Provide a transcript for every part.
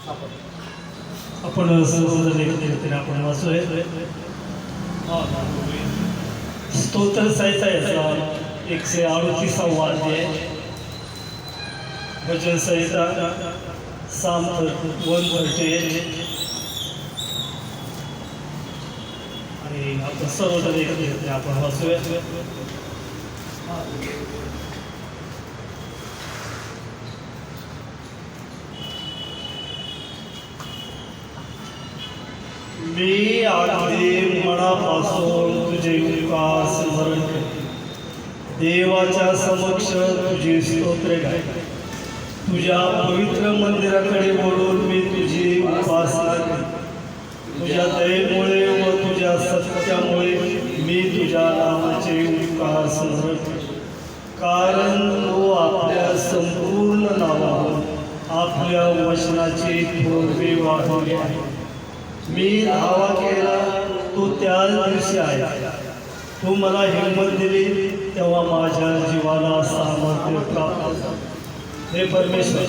आपण सर्वजण एकत्रित आपण वाचूया. स्तोत्र संहिता याचा 138वा अध्याय, भजन संहिता Psalm 138. आणि आपण सर्वजण एकत्रित आपण वाचूया. मी अगदी मनापासून तुझे उपकार स्मरण करते, देवाच्या समक्ष तुझी स्तोत्रे गाते. तुझ्या पवित्र मंदिराकडे वळून मी तुझी उपासना करते. तुझ्या दयेमुळे व तुझ्या सत्यामुळे मी तुझ्या नावाचे उपकार स्मरण करते, कारण तो आपल्या संपूर्ण नावावर आपल्या वचनाची थोरवी वाढवली आहे. मी धावा केला तो त्याच दिवशी आहे. तू मला हिंमत दिली तेव्हा माझ्या जीवाला सामर्थ्य प्राप्त. हे परमेश्वर,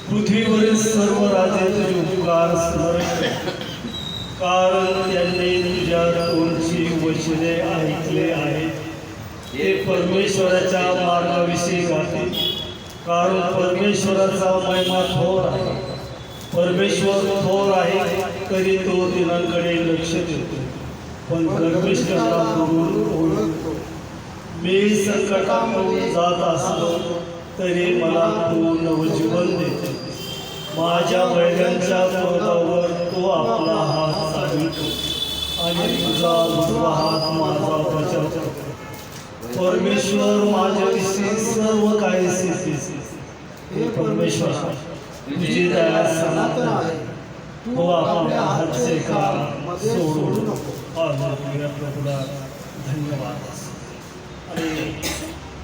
पृथ्वीवरील सर्व राजे तुझे उपकार स्मरण कर, कारण त्यांनी तुझ्या तोंडची वचने ऐकले आहेत. ते परमेश्वराच्या मार्गाविषयी गाते, कारण परमेश्वराचा महिमा थोर आहे. परमेश्वर थोर आहे तरी तो दिनांकडे लक्ष देतो, पण गर्विष्ठांना दूर ओळखतो. मी संकटातून जात असलो तरी मला तू नवजीवन देतो. माझ्या वैद्यांच्या तोंडावर तो आपला हात चालवितो आणि तुझा उजवा हात माझा बचावतो. परमेश्वर माझ्याविषयी सर्व काही सिद्धी. हे परमेश्वर, तुझी दया सनातन आहे. तो आपल्या हातचे काम सोडू नको. तुला धन्यवाद. आणि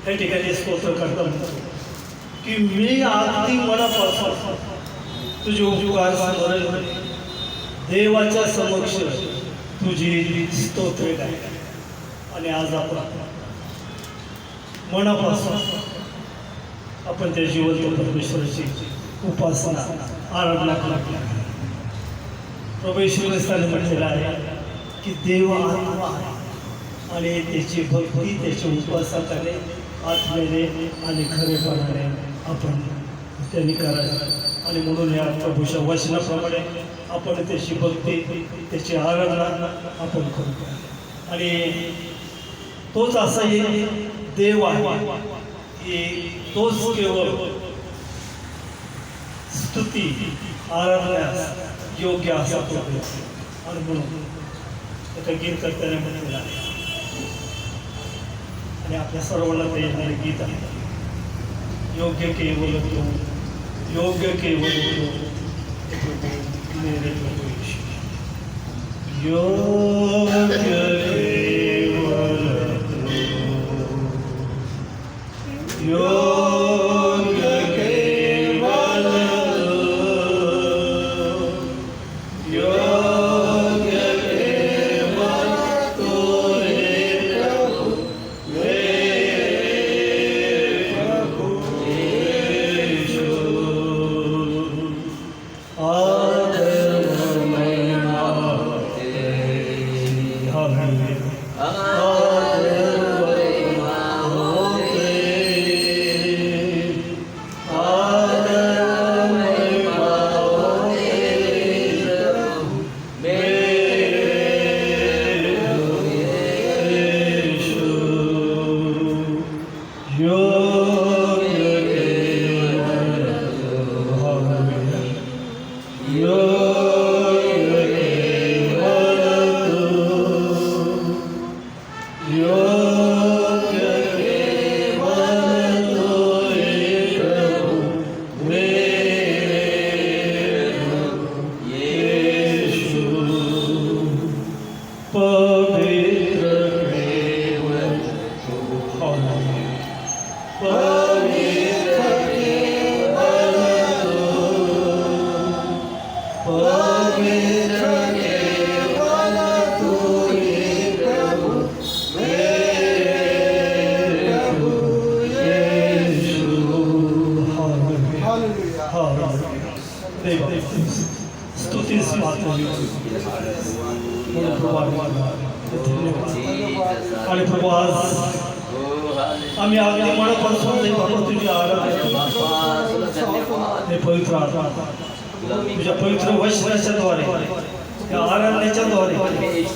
त्या ठिकाणी स्तोत्र करता म्हणतो की मी अगदी मनापासून तुझे उपकार स्मरण करते, देवाच्या समक्ष तुझी स्तोत्रे गायली. आणि आज आपण मनापासून आपण त्या जिवंत परमेश्वराची उपासना आराधना करतो. प्रभू येशू ख्रिस्ताने म्हटलेलं आहे की देव आत्मा आहे आणि त्याची भक्ती, त्याची उपासना करणे आत्म्याने आणि खरेपणाने आपण त्यांनी करायचं. आणि म्हणून या प्रभूच्या वचनाप्रमाणे आपण त्याची भक्ती, त्याची आराधना आपण करू. आणि तोच असा एक देव आहे की तोच केवळ स्तुती आराधण्यास योग्य असा तो. आणि म्हणून त्याचं गीत करताना म्हटलेलं आहे. आणि आपल्या सर्वांना ते येणारे गीत आहे, योग्य केवळ तो, योग्य केवळ तो, मेरे प्रभु यीशु. योग्य केवळ तो, योग्य केवळ तो, योग्य केवळ तो रे प्रभु, स्तुतीस पात्र म्हणून प्रभू आम्ही धन्यवाद. आणि प्रभू आज आम्ही अगदी मनापासून बाबा तुझी आराधना हे पवित्र तुझ्या पवित्र वचनाच्या द्वारे त्या आराधनेच्या द्वारे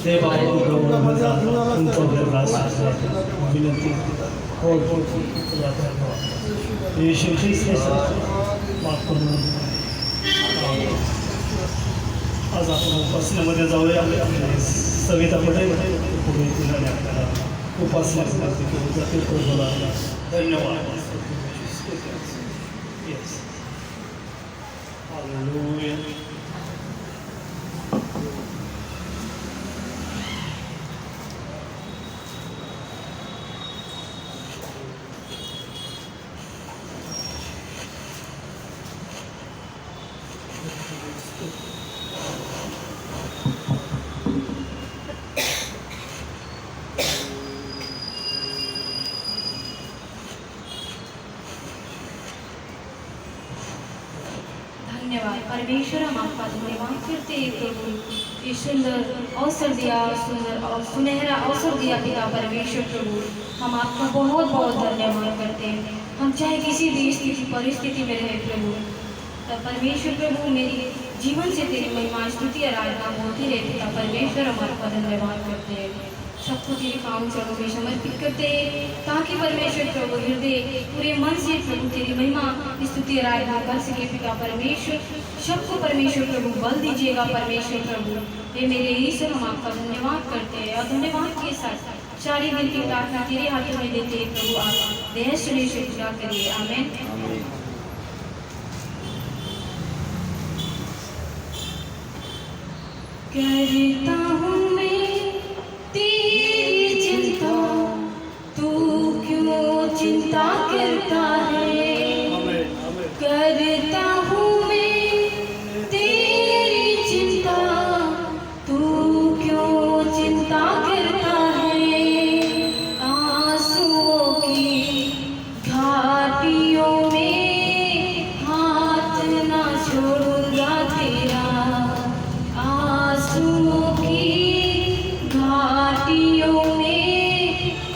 ते बाबा विनंती येशू माफ करून आज आपण उपासनेमध्ये जाऊया. संगीतामध्ये आपल्याला उपासनेसाठी धन्यवाद. Hallelujah. धन्यवाद परमेश्वर, हम आपका धन्यवाद करते हैं प्रभु. ये सुंदर अवसर दिया, सुंदर और सुनहरा अवसर दिया पिता परमेश्वर प्रभु. हम आपका बहुत बहुत धन्यवाद करते हैं. हम चाहे किसी भी स्थिति परिस्थिति में रहे प्रभु, तब परमेश्वर प्रभु मेरी जीवन से तेरी महिमा स्तुति आराधना होती रहे पिता परमेश्वर. हम आपका धन्यवाद करते हैं. सबको तेरे काम चरणों में समर्पित करते हैं ताकि परमेश्वर प्रभु हृदय पूरे मन से प्रभु तेरी महिमा स्तुति आराधना कर सके पिता परमेश्वर. सबको परमेश्वर प्रभु बल दीजिएगा परमेश्वर प्रभु. ये मेरे ईश्वर, हम आपका धन्यवाद करते हैं और धन्यवाद के साथ सारी दिल की प्रार्थना तेरे हाथों में देते हैं प्रभु. आप देह सुने से पूरा करिए. आमीन. करता हूँ मैं तेरी चिंता, तू क्यों चिंता करता है. करता हूँ मैं तेरी चिंता, तू क्यों चिंता करता है. आंसुओं की घाटियों में हाथ ना छोड़ूंगा तेरा. आंसुओं की घाटियों में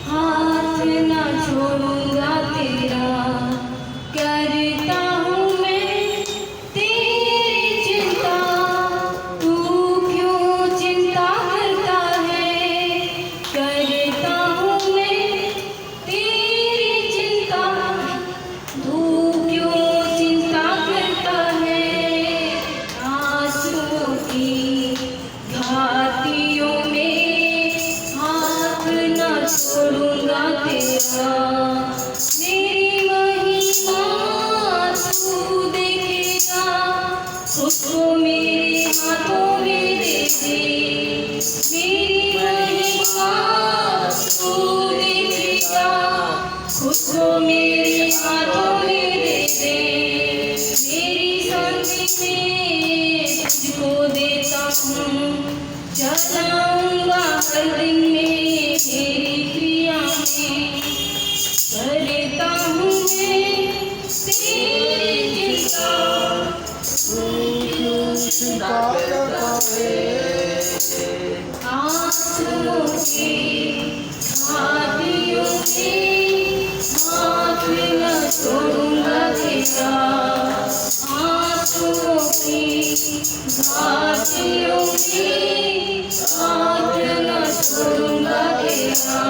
हाथ ना छोड़ूंगा तेरा. करता हूँ मैं तेरी चिंता, तू क्यों चिंता करता है. करता हूँ मैं तेरी चिंता, तू क्यों चिंता करता है. आंसुओं की घाटियों में हाथ न छोड़ूंगा तेरा. मेरी महिमा तू देखेगा, उसको मेरे हाथों में दे दे. मेरी महिमा तू देखेगा, उसको मेरे हाथों में दे दे. मेरी शांति में तुझको देता हूँ, चलाऊंगा हर दिन में तेरी क्रिया में. करता हूँ मैं तेरी चिंता, तू क्यों चिंता करता है. आंसुओं की घाटियों में हाथ न छोड़ूंगा तेरा. आंसुओं की घाटियों में हाथ न छोड़ूंगा तेरा.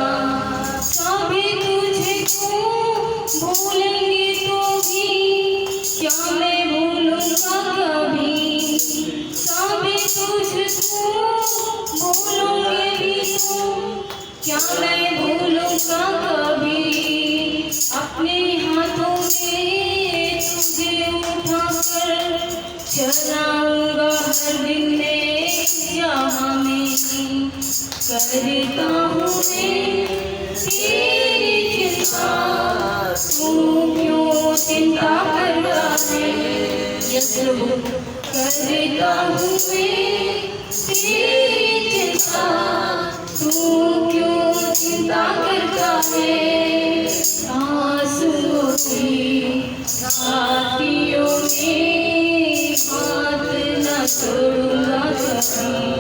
सभी तुझको भूलेंगे तो भी क्या मैं भूलूंगा कभी. सभी तुझको भूलोगे भी तो क्या मैं भूलूंगा कभी. अपने हाथों में तुझे उठाकर चलाऊंगा हर दिन में जहाँ में. करता हूँ मैं तेरी चिंता, तू क्यों चिंता करता है. यस प्रभु. करता हूँ मैं तेरी चिंता, तू क्यों चिंता करता है. आंसुओं की घाटियों में हाथ छोड़ूंगा कभी,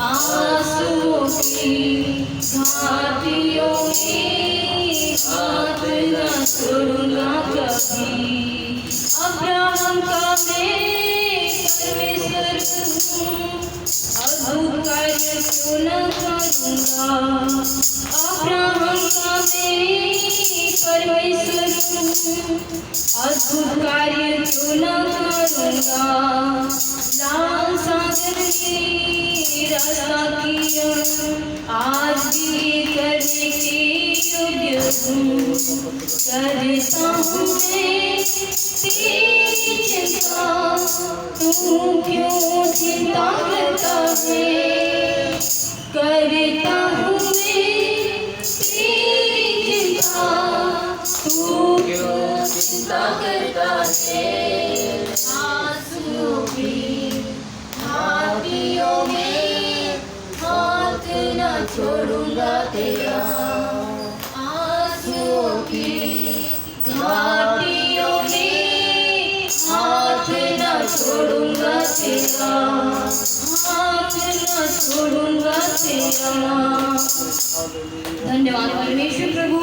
आंसुओं की घाटियों में हाथ न छोड़ूंगा कभी। अब्राहम का मैं परमेश्वर हूँ, अद्भुत कार्य क्यों न करूँगा। अब्राहम का मैं परमेश्वर हूँ, अद्भुत कार्य क्यों न करूँगा। लाल सागर ने रास्ता किया, आज भी करने के योग्य हूँ। करता हूँ मैं तेरी चिंता, तू क्यों चिंता करता है। करता हूँ मैं तेरी चिंता, तू क्यों चिंता करता है। आंसुओं की घाटियों में हाथ न छोड़ूंगा तेरा। आंसुओं की घाटियों में हाथ न छोड़ूंगा तेरा, हाथ न छोड़ूंगा तेरा। धन्यवाद परमेश्वर प्रभु,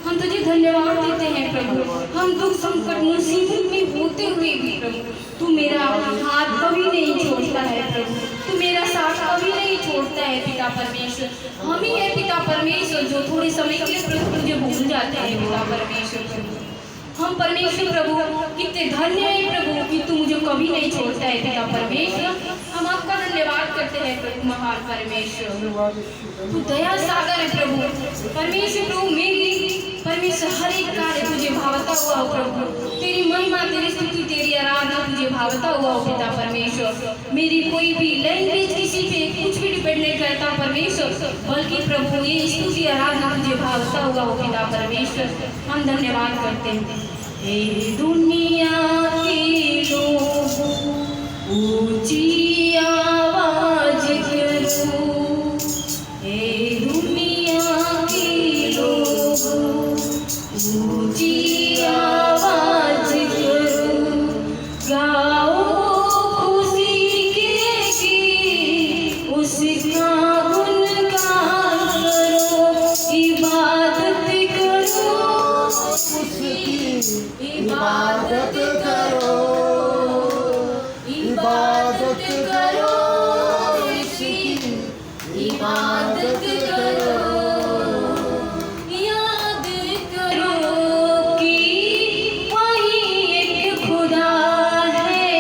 हम तुझे धन्यवाद देते हैं प्रभु। हम दुख संकट मुसीबत में होते हुए भी प्रभु तू मेरा हाथ कभी नहीं छोड़ता है प्रभु, तू मेरा साथ कभी नहीं छोड़ता है पिता परमेश्वर। हम ही है पिता परमेश्वर जो थोड़े समय के लिए प्रभु तुझे भूल जाते हैं पिता परमेश्वर प्रभु। हम परमेश्वर प्रभु कितने धन्य है प्रभु कि तू मुझे कभी नहीं छोड़ता है पिता परमेश्वर। हम आपका धन्यवाद करते हैं प्रभु महान परमेश्वर, तू दया सागर है प्रभु परमेश्वर। प्रभु मेरी परमेश्वर हर एक कार्य तुझे भावता हुआ हो प्रभु, तेरी महिमा तेरी स्तुति तेरी आराधना तुझे भावता हुआ हो पिता परमेश्वर। मेरी कोई भी लैंग्वेज किसी पे कुछ भी डिपेंड नहीं करता परमेश्वर, बल्कि प्रभु ये स्तुति आराधना तुझे भावता हुआ हो पिता परमेश्वर। हम धन्यवाद करते हैं। हे दुनिया के लोगों ऊंची आवाज करो, हे दुनिया के लोगों ऊंची आवाज करो। गाओ खुशी के गीत, उसका गुणगान करो। इबादत करो उसकी, इबादत करो, इबादत करो उसकी, इबादत करो। याद करो कि वही एक खुदा है,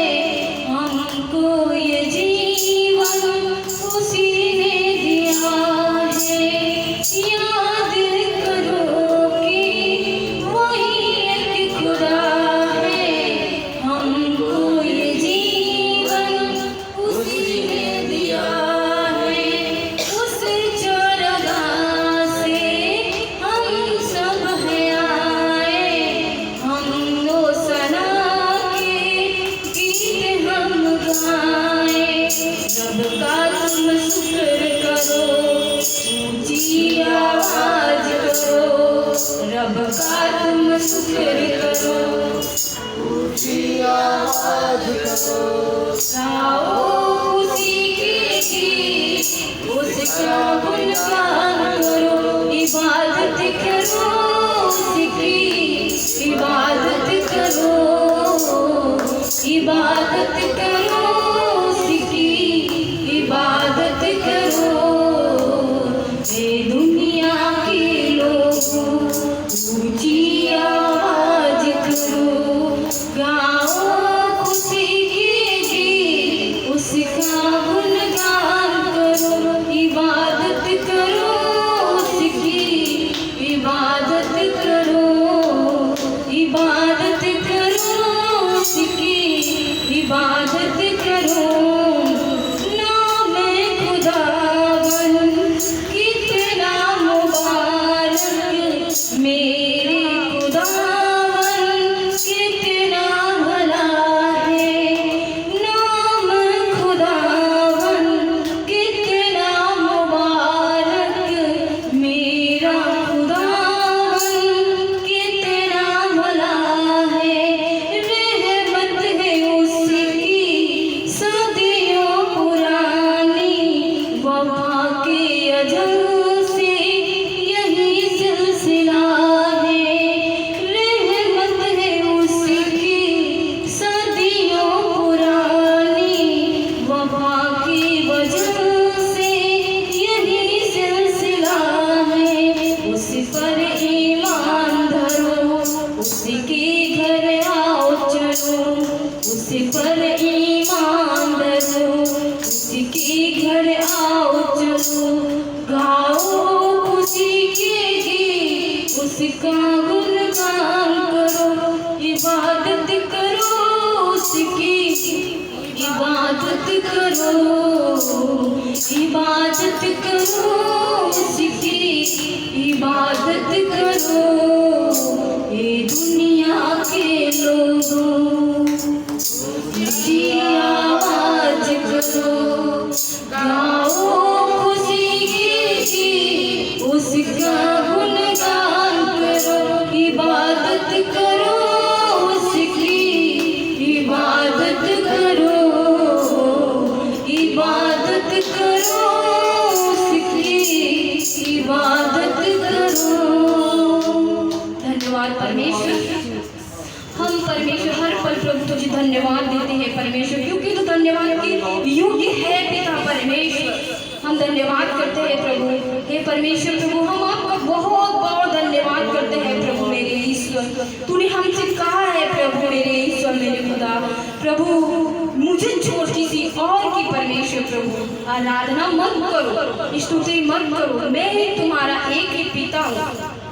हमको ये जीवन उसी ने दिया है। याद करो कि वही एक खुदा है, हमको ये जीवन उसी ने दिया है। उस चरगाह से हम सब हैं आए, हम सना के गीत हम गाए। रब का तुम शुक्र करो, ऊंची आवाज करो। रब का तुम शुक्र करो, ऊंची आवाज करो। गाओ उसी के गीत, उसका गुणगान करो। इबादत करो उसकी, इबादत करो, इबादत करो उसकी, इबादत करो। हे दुनिया के लोगों ऊंची आवाज करो। गाओ खुशी के गीत, उसका गुणगान करो। इबादत करो उसकी, इबादत करो, इबादत करो उसकी, इबादत करो। नाम खुदावन कितना मुबारक, मेरे खुदावन कितना भला है। नाम खुदावन कितना मुबारक, मेरा खुदावन कितना भला है। रहमत है उसकी करो, उसके घर आओ चलो, गाओ खुशी के गीत, उसका गुणगान करो, इबादत करो उसकी, इबादत करो, इबादत करो उसकी, इबादत करो, ये दुनिया के लोगों की आवाज करो, गाओ खुशी के गीत, उसका गुणगान करो, इबादत करो उसकी, इबादत करो, इबादत करो उसकी, इबादत करो। धन्यवाद परमेश्वर। हम परमेश्वर हर पल प्रभु तुझे धन्यवाद देते हैं परमेश्वर, क्योंकि तू धन्यवाद के योग्य है पिता परमेश्वर। हम धन्यवाद करते हैं प्रभु, हे परमेश्वर प्रभु, हम आपका बहुत बहुत धन्यवाद करते हैं प्रभु मेरे ईश्वर। तूने हमसे कहा है प्रभु मेरे ईश्वर मेरे खुदा, प्रभु मुझे छोड़ किसी और की परमेश्वर प्रभु आराधना मत करो, स्तुति मत करो, मैं ही तुम्हारा एक ही पिता हूँ।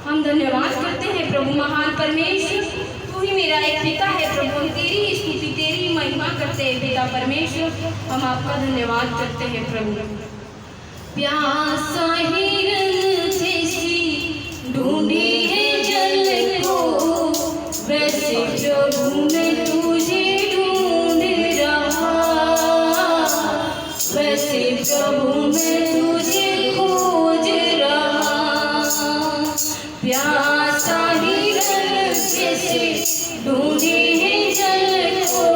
हम धन्यवाद करते हैं प्रभु महान परमेश्वर, तू ही मेरा एक पिता है प्रभु, हम तेरी ही स्तुति तेरी ही महिमा करते हैं पिता परमेश्वर। हम आपका धन्यवाद करते हैं प्रभु। प्यासा हिरन जैसी ढूंढी है जल को, वैसे प्रभु मैं तुझे ढूंढ रहा, वैसे प्रभु मैं तुझे खोज रहा। प्यासा हिरन जैसे ढूंढी है जल को,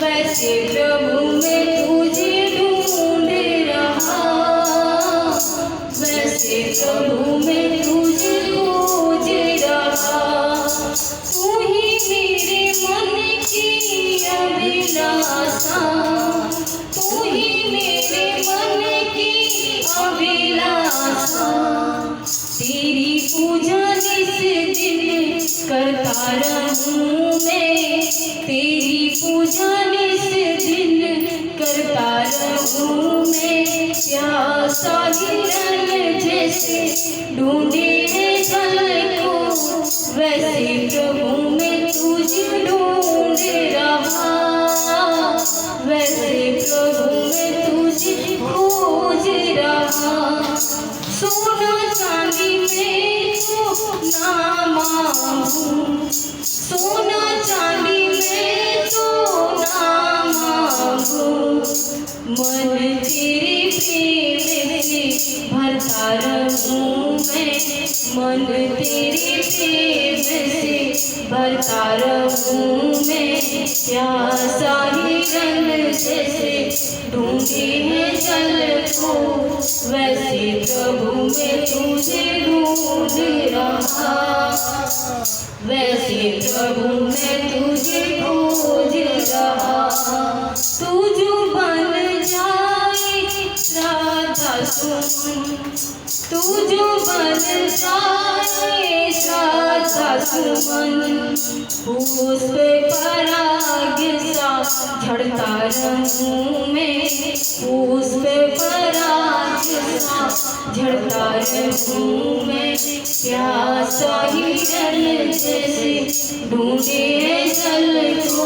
वैसे प्रभु मैं तुझे ढूंढ रहा, वैसे प्रभु मैं तुझे खोज रहा। तू ही मेरे मन की अभिलाषा, तू ही मेरे मन की अभिलाषा, तेरी पूजा निस दिन करता रहूं मैं, तेरी पूजा निस दिन करता रहूं मैं। प्यासा हिरन जैसे ढूंढे है जल को, वैसे प्रभु मैं तुझे ढूंढ रहा, वैसे प्रभु मैं तुझे खोज रहा। सोना चांदी में तो ना मांगू, सोना चांदी में तो ना मांगू, मन तेरे प्रेम से भरता रहूं मैं, मन तेरे प्रेम से भरता रहूं मैं। प्यासा हिरन जैसे ढूंढे है जल को, वैसे प्रभु मैं तुझे ढूंढ रहा, वैसे प्रभु मैं तुझे खोज रहा। तू जो बन जाए श्रद्धा सुन, तू जो बन जाए श्रद्धा सुमन, पुष्प पराग सा झड़ता रहूं मैं, पुष्प पराग सा झड़ता रहूं मैं। प्यासा हिरन जैसे ढूंढे है जल को,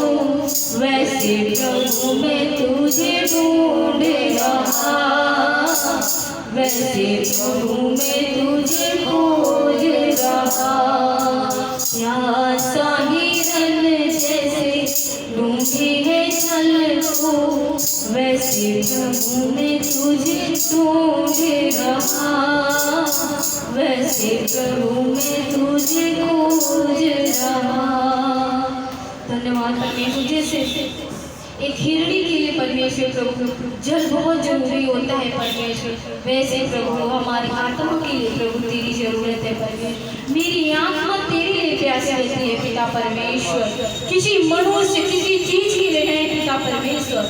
वैसे प्रभु मैं तुझे ढूंढ रहा, वैसे प्रभु मैं तुझे खोज रहा। प्यासा हिरन जैसे ढूंढे है जल को, वैसे प्रभु मैं तुझे ढूंढ रहा, वैसे प्रभु मैं तुझे खोज रहा। धन्यवाद परमेश्वर। जैसे एक हिरणी के लिए परमेश्वर प्रभु जल बहुत जरूरी होता है परमेश्वर, वैसे प्रभु हमारी आत्मा के लिए प्रभु तेरी जरूरत है परमेश्वर। मेरी आत्मा तेरे लिए प्यासी रहती है पिता परमेश्वर, किसी मनुष्य किसी चीज के लिए नहीं पिता परमेश्वर,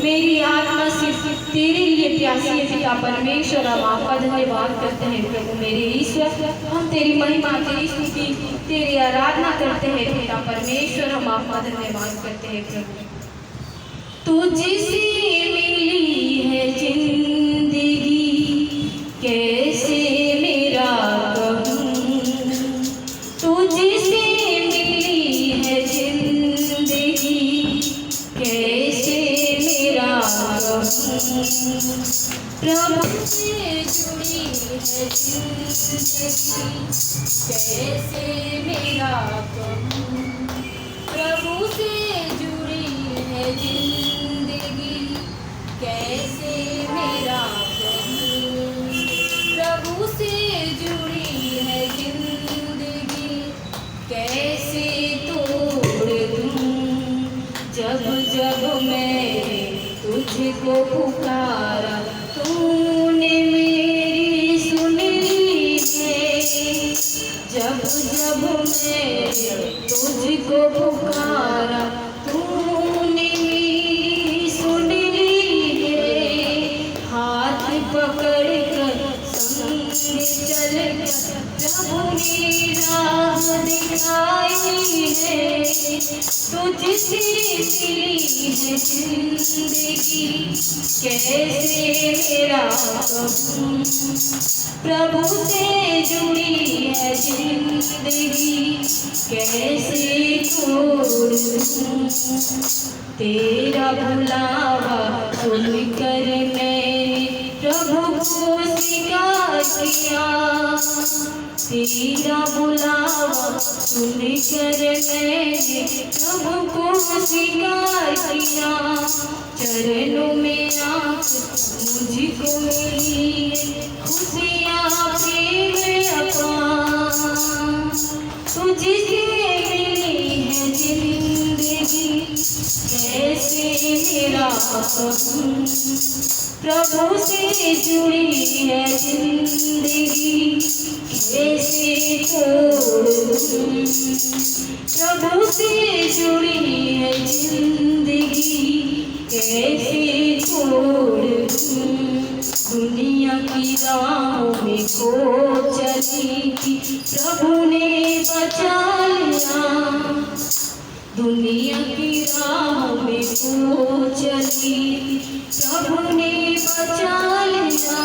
मेरी आत्मा सिर्फ तेरे लिए प्यासी है पिता परमेश्वर। हम आपका धन्यवाद करते हैं प्रभु मेरे ईश्वर, हम तेरी महिमा तेरी स्तुति तेरी आराधना करते हैं पिता परमेश्वर। हम आपका धन्यवाद करते हैं प्रभु। तुझसे प्रभु से जुड़ी है जिंदगी कैसे मेरा कहूँ, प्रभु से जुड़ी है जिंदगी कैसे मेरा कहूँ, प्रभु से जुड़ी है जिंदगी कैसे तोड़ दूँ। जब जब मैं तुझको पुकारा तूने मेरी सुन ली है, जब जब मैं तुझको पुकारा तूने मेरी सुन ली है। हाथ पकड़ कर संग चल प्रभु ने राह दिखाई है, तुझसे मिली है जिंदगी कैसे मेरा कहूँ, प्रभु से जुड़ी है जिंदगी कैसे तोड़ दूँ। तेरा बुलावा सुनकर मैंने प्रभु को स्वीकार किया, तेरा बुलावा सुनकर मैंने प्रभु को स्वीकार किया। चरणों में आकर मुझको मिली खुशियाँ प्रेम अपार, तुझसे मिली है जिंदगी कैसे मेरा कहूँ, प्रभु से जुड़ी है जिंदगी कैसे तोड़ दूँ। प्रभु से जुड़ी है जिंदगी कैसे तोड़ दूँ। दुनिया की राहों में खो चली थी प्रभु ने बचा लिया, दुनिया की राहों में खो चली प्रभु ने बचा लिया।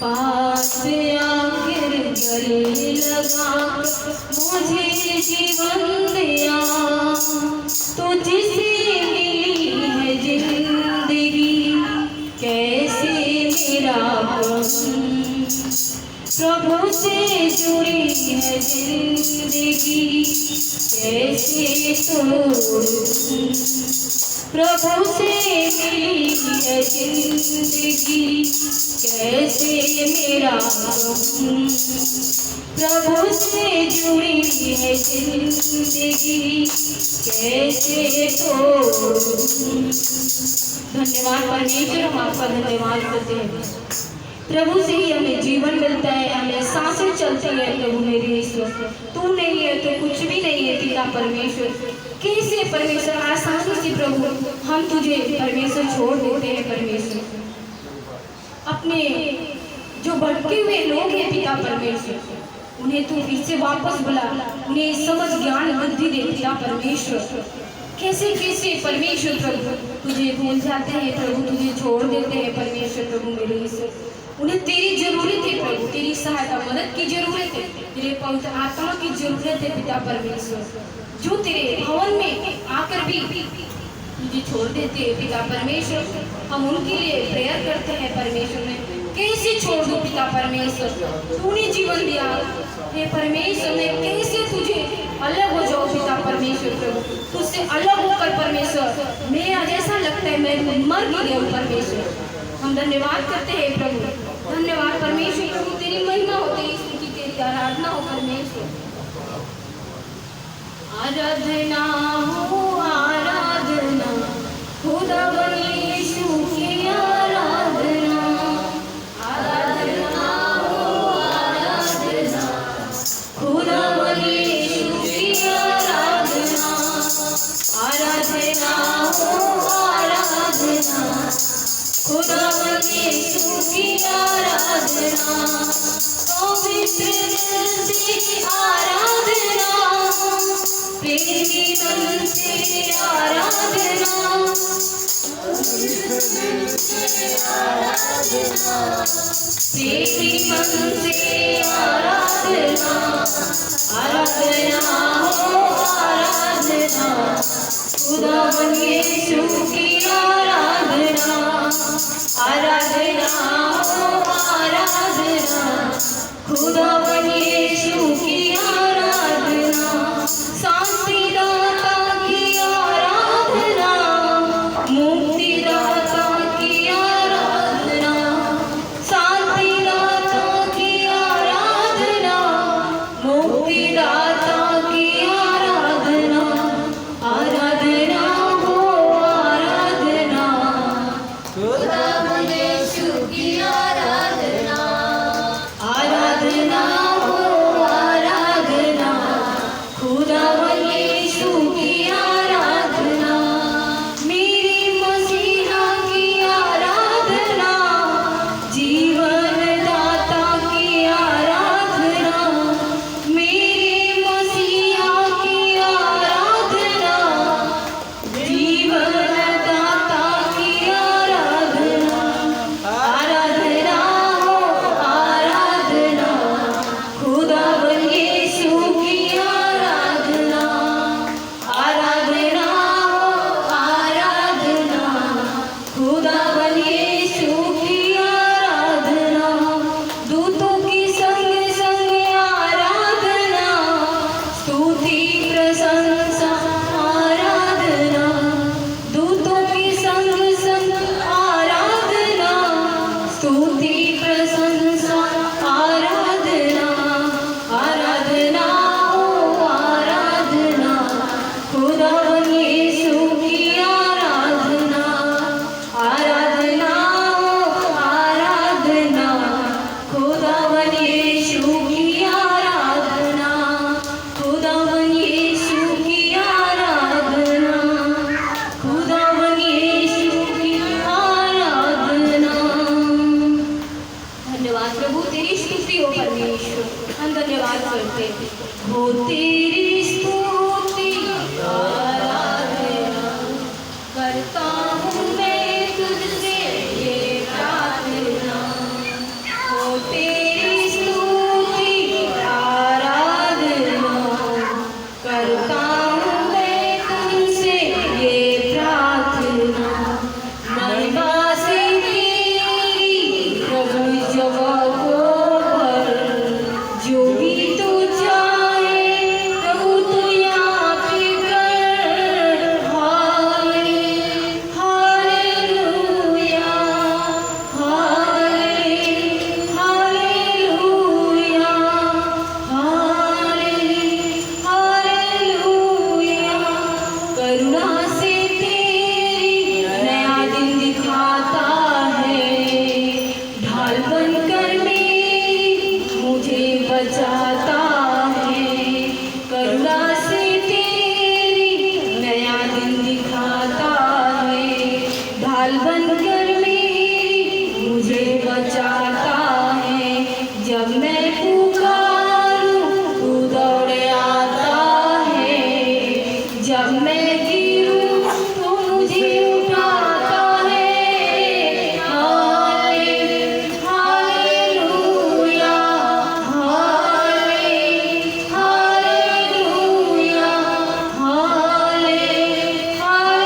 पास आकर गले लगा मुझे जीवन दिया, तुझसे मिली है जिंदगी कैसे मेरा कहूँ, प्रभु से जुड़ी है जिंदगी कैसे तोड़ दूँ। प्रभु से मिली है जिंदगी कैसे मेरा कहूँ, प्रभु से जुड़ी है जिंदगी कैसे तोड़ दूँ। धन्यवाद परमेश्वर, हम आपका धन्यवाद करते हैं। प्रभु से ही हमें जीवन मिलता है, हमें सांसें चलती है। प्रभु मेरे ईश्वर, तू नहीं है तो कुछ भी नहीं है। पिता परमेश्वर, कैसे परमेश्वर आसानी से प्रभु हम तुझे परमेश्वर छोड़ देते हैं। परमेश्वर, अपने जो भटके हुए लोग हैं पिता परमेश्वर, उन्हें तू फिर से वापस बुला, उन्हें समझ ज्ञान बुद्धि दे पिता परमेश्वर। कैसे कैसे परमेश्वर प्रभु तुझे भूल जाते हैं, प्रभु तुझे छोड़ देते हैं। परमेश्वर प्रभु मेरे ईश्वर, उन्हें तेरी जरूरत है प्रभु, तेरी सहायता मदद की जरूरत है, तेरे पवित्र आत्मा की जरूरत है पिता परमेश्वर, जो तेरे भवन में आकर भी तुझे छोड़ देते हैं पिता परमेश्वर। हम उनके लिए प्रेयर करते हैं परमेश्वर में, कैसे छोड़ दो पिता परमेश्वर, तूने जीवन दिया हे परमेश्वर, मैं कैसे तुझे अलग हो जाओ पिता परमेश्वर प्रभु, तुझसे अलग होकर परमेश्वर मेरा जैसा लगता है मैं मर गई हूँ परमेश्वर। हम धन्यवाद करते हैं प्रभु, धन्यवाद परमेश्वर प्रभु, तेरी महिमा होती है, स्तुति तेरी आराधना हो परमेश्वर। आराधना हो आराधना, खुदा यीशु की आराधना, आराधना हो आराधना, खुदा यीशु की आराधना, आराधना हो आराधना, खुदा यीशु की आराधना, पवित्र दिल से आराधना, प्रेमी मन से आराधना, प्रेमी मन से आराधना, आराधना हो आराधना, खुदा यीशु की आराधना। ढाल बनकर मेरी मुझे बचाता है, जब मैं पुकारूं तू दौड़े आता है, जब मैं गिरूं तो मुझे उठाता है। Hallelujah, hallelujah, hallelujah.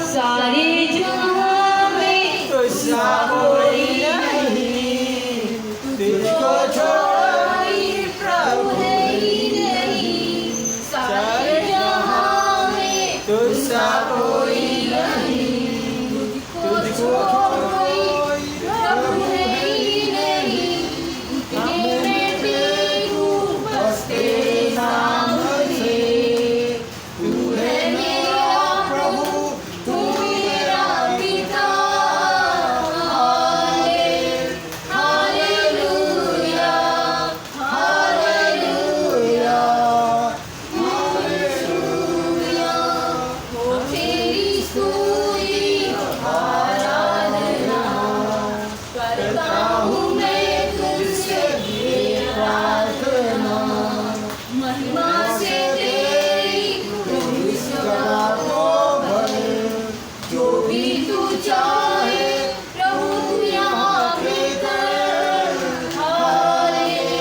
सारे जहां में तुझसा कोई नहीं, तुझको छोड़ प्रभु नहीं, सारे जहां में तुझसा कोई नहीं, तुझको छोड़ प्रभु नहीं। उठने में टेकूं बस तेरे सामने, तू है मेरा प्रभु, तू मेरा पिता। Hallelujah, hallelujah, hallelujah. हो तेरी स्तुति आराधना करता हूँ मैं तुझसे ये प्रार्थना, महिमा से तेरी प्रभु सदा को भर। जो भी तू चाहे प्रभु तू यहाँ पे कर। Hallelujah,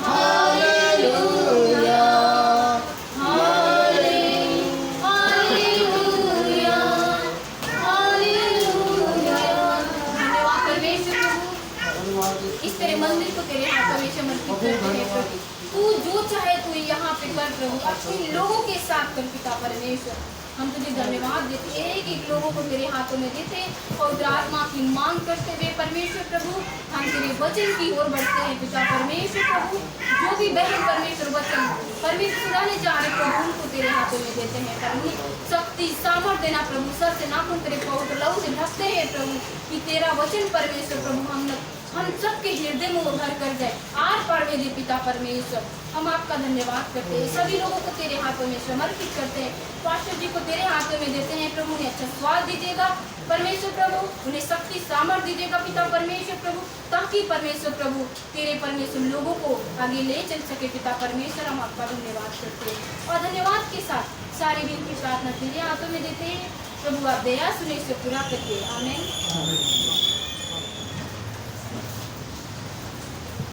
hallelujah, hallelujah, hallelujah. धन्यवाद परमेश्वर प्रभु, इस तेरे मंदिर को तेरे हाथों में समर्पित करते हैं प्रभु। तू जो चाहे तू यहाँ पे कर प्रभु, अपने लोगों के साथ कर पिता परमेश्वर। हम तुझे धन्यवाद देते हैं, एक एक लोगों को तेरे हाथों में देते हैं, पवित्र आत्मा की मांग करते हुए परमेश्वर प्रभु हम तेरे वचन की ओर बढ़ते हैं पिता परमेश्वर प्रभु। जो भी बहन परमेश्वर वचन परमेश्वर सुनाने चाह रहे प्रभु उनको तेरे हाथों में देते हैं प्रभु। शक्ति सामर्थ देना प्रभु, सर से नाखून तेरे पवित्र लहू से ढकते हैं प्रभु, कि तेरा वचन परमेश्वर प्रभु हम सबके हृदय में उभर कर जाए, आर पार में दे पिता परमेश्वर। हम आपका धन्यवाद करते हैं, सभी लोगों को तेरे हाथों में समर्पित करते हैं। पास्टर जी को तेरे हाथों में देते हैं प्रभु, उन्हें अच्छा स्वाद दीजिएगा परमेश्वर प्रभु, उन्हें शक्ति सामर्थ दीजिएगा पिता परमेश्वर प्रभु, ताकि परमेश्वर प्रभु तेरे परमेश्वर लोगों को आगे ले चल सके पिता परमेश्वर। हम आपका धन्यवाद करते हैं और धन्यवाद के साथ सारी दिन की प्रार्थना तेरे हाथों में देते हैं प्रभु। आप दया सुने से पूरा करिए, आमीन।